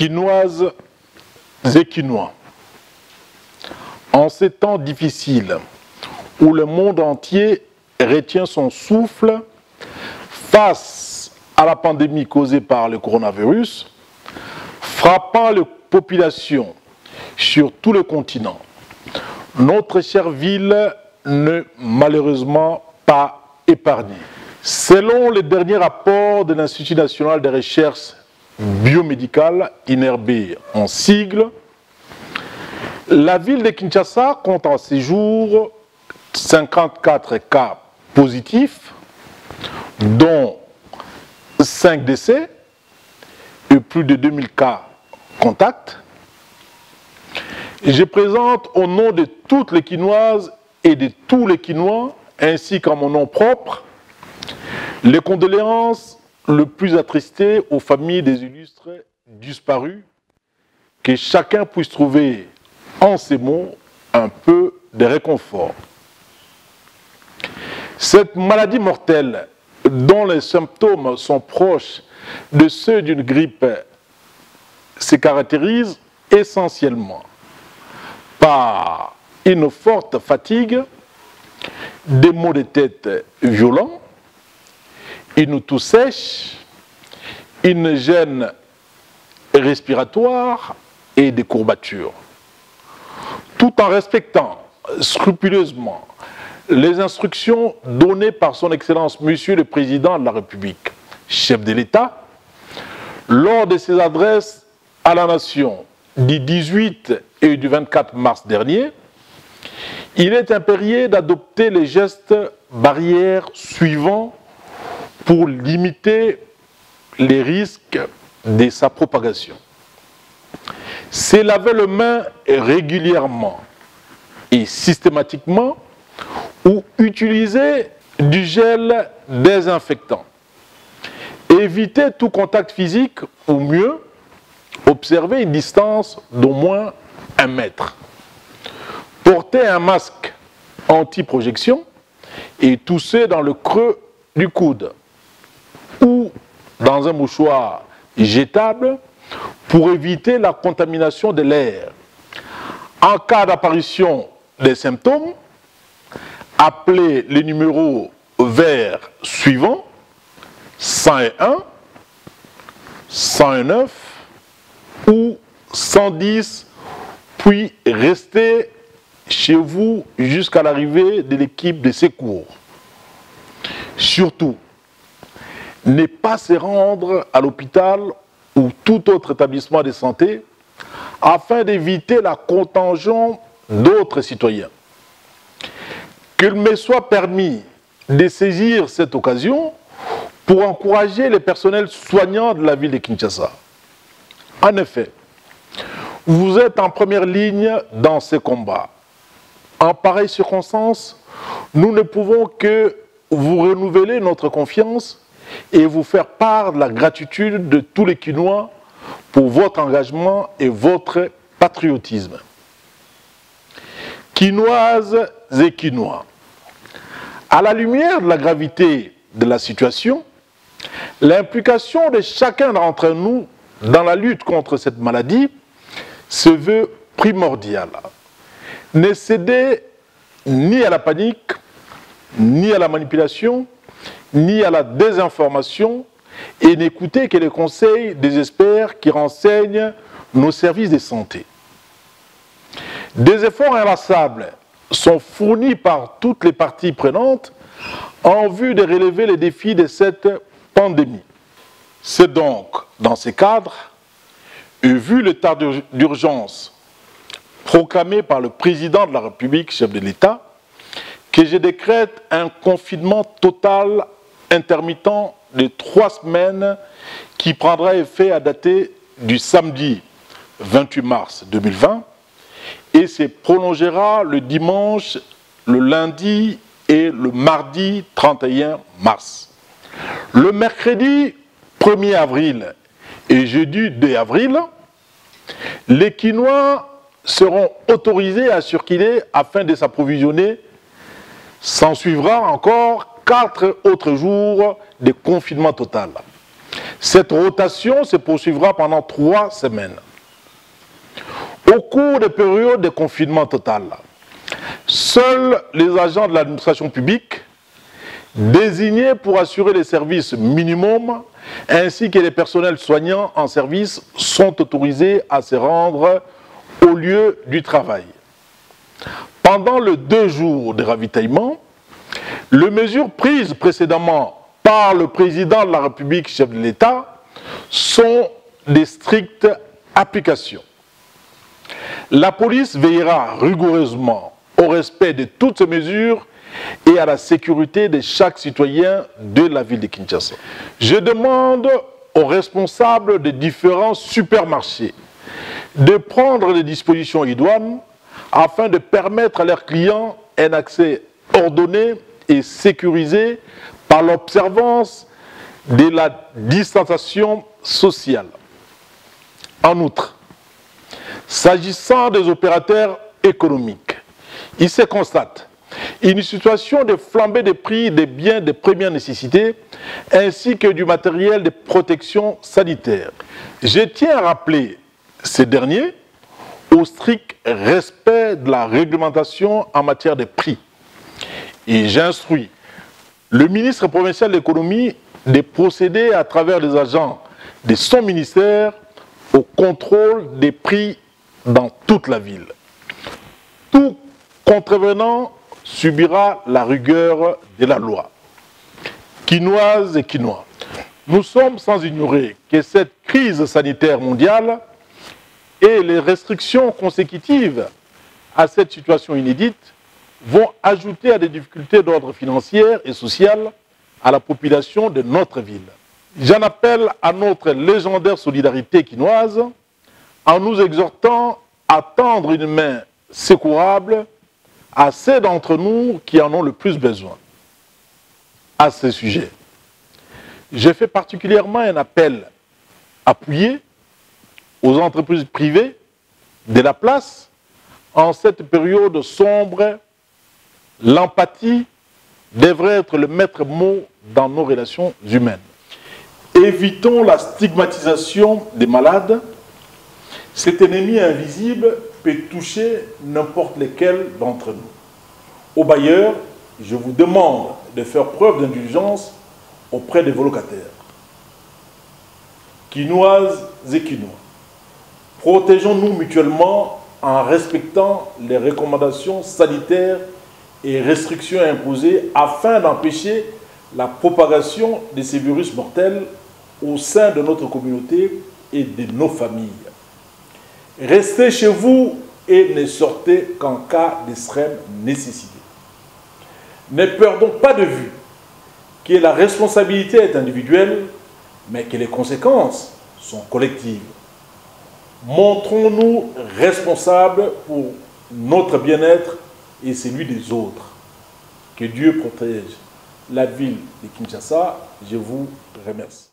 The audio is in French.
Quinoises et Quinois, en ces temps difficiles où le monde entier retient son souffle face à la pandémie causée par le coronavirus, frappant les populations sur tout le continent, notre chère ville n'est malheureusement pas épargnée. Selon le dernier rapport de l'Institut national de recherche biomédicale, INRB en sigle, la ville de Kinshasa compte en ce jour 54 cas positifs, dont 5 décès et plus de 2000 cas contacts. Je présente au nom de toutes les Quinoises et de tous les Quinois, ainsi qu'en mon nom propre, les condoléances le plus attristées aux familles des illustres disparus, que chacun puisse trouver en ces mots un peu de réconfort. Cette maladie mortelle, dont les symptômes sont proches de ceux d'une grippe, se caractérise essentiellement par une forte fatigue, des maux de tête violents, une toux sèche, une gêne respiratoire et des courbatures. Tout en respectant scrupuleusement les instructions données par son Excellence Monsieur le Président de la République, chef de l'État, lors de ses adresses à la nation du 18 et du 24 mars dernier, il est impérieux d'adopter les gestes barrières suivants pour limiter les risques de sa propagation. C'est laver les mains régulièrement et systématiquement ou utiliser du gel désinfectant. Éviter tout contact physique ou mieux, observer une distance d'au moins 1 mètre. Porter un masque anti-projection et tousser dans le creux du coude ou dans un mouchoir jetable pour éviter la contamination de l'air. En cas d'apparition des symptômes, appelez les numéros verts suivants 101, 109 ou 110, puis restez chez vous jusqu'à l'arrivée de l'équipe de secours. Surtout, ne pas se rendre à l'hôpital ou tout autre établissement de santé afin d'éviter la contagion d'autres citoyens. Qu'il me soit permis de saisir cette occasion pour encourager les personnels soignants de la ville de Kinshasa. En effet, vous êtes en première ligne dans ces combats. En pareille circonstance, nous ne pouvons que vous renouveler notre confiance et vous faire part de la gratitude de tous les Quinois pour votre engagement et votre patriotisme. Quinoises et Quinois, à la lumière de la gravité de la situation, l'implication de chacun d'entre nous dans la lutte contre cette maladie se veut primordiale. Ne cédez ni à la panique, ni à la manipulation, ni à la désinformation, et n'écoutez que les conseils des experts qui renseignent nos services de santé. Des efforts inlassables sont fournis par toutes les parties prenantes en vue de relever les défis de cette pandémie. C'est donc dans ce cadre, et vu l'état d'urgence proclamé par le président de la République, chef de l'État, que je décrète un confinement total intermittent de 3 semaines qui prendra effet à dater du samedi 28 mars 2020 et se prolongera le dimanche, le lundi et le mardi 31 mars. Le mercredi 1er avril et jeudi 2 avril, les Quinois seront autorisés à circuler afin de s'approvisionner. S'en suivra encore 4 autres jours de confinement total. Cette rotation se poursuivra pendant 3 semaines. Au cours des périodes de confinement total, seuls les agents de l'administration publique désignés pour assurer les services minimums ainsi que les personnels soignants en service sont autorisés à se rendre au lieu du travail. Pendant les 2 jours de ravitaillement, les mesures prises précédemment par le président de la République, chef de l'État, sont de stricte application. La police veillera rigoureusement au respect de toutes ces mesures et à la sécurité de chaque citoyen de la ville de Kinshasa. Je demande aux responsables des différents supermarchés de prendre les dispositions idoines afin de permettre à leurs clients un accès ordonné et sécurisé par l'observance de la distanciation sociale. En outre, s'agissant des opérateurs économiques, il se constate une situation de flambée des prix des biens de première nécessité ainsi que du matériel de protection sanitaire. Je tiens à rappeler ces derniers au strict respect de la réglementation en matière de prix. Et j'instruis le ministre provincial de l'économie de procéder à travers les agents de son ministère au contrôle des prix dans toute la ville. Tout contrevenant subira la rigueur de la loi. Quinoises et Quinois, nous sommes sans ignorer que cette crise sanitaire mondiale et les restrictions consécutives à cette situation inédite vont ajouter à des difficultés d'ordre financier et social à la population de notre ville. J'en appelle à notre légendaire solidarité quinoise en nous exhortant à tendre une main secourable à ceux d'entre nous qui en ont le plus besoin. À ce sujet, je fais particulièrement un appel appuyé aux entreprises privées de la place. En cette période sombre, l'empathie devrait être le maître mot dans nos relations humaines. Évitons la stigmatisation des malades. Cet ennemi invisible peut toucher n'importe lequel d'entre nous. Aux bailleurs, je vous demande de faire preuve d'indulgence auprès de vos locataires. Quinoises et Quinois, protégeons-nous mutuellement en respectant les recommandations sanitaires et restrictions imposées afin d'empêcher la propagation de ces virus mortels au sein de notre communauté et de nos familles. Restez chez vous et ne sortez qu'en cas d'extrême nécessité. Ne perdons pas de vue que la responsabilité est individuelle, mais que les conséquences sont collectives. Montrons-nous responsables pour notre bien-être et celui des autres. Que Dieu protège la ville de Kinshasa. Je vous remercie.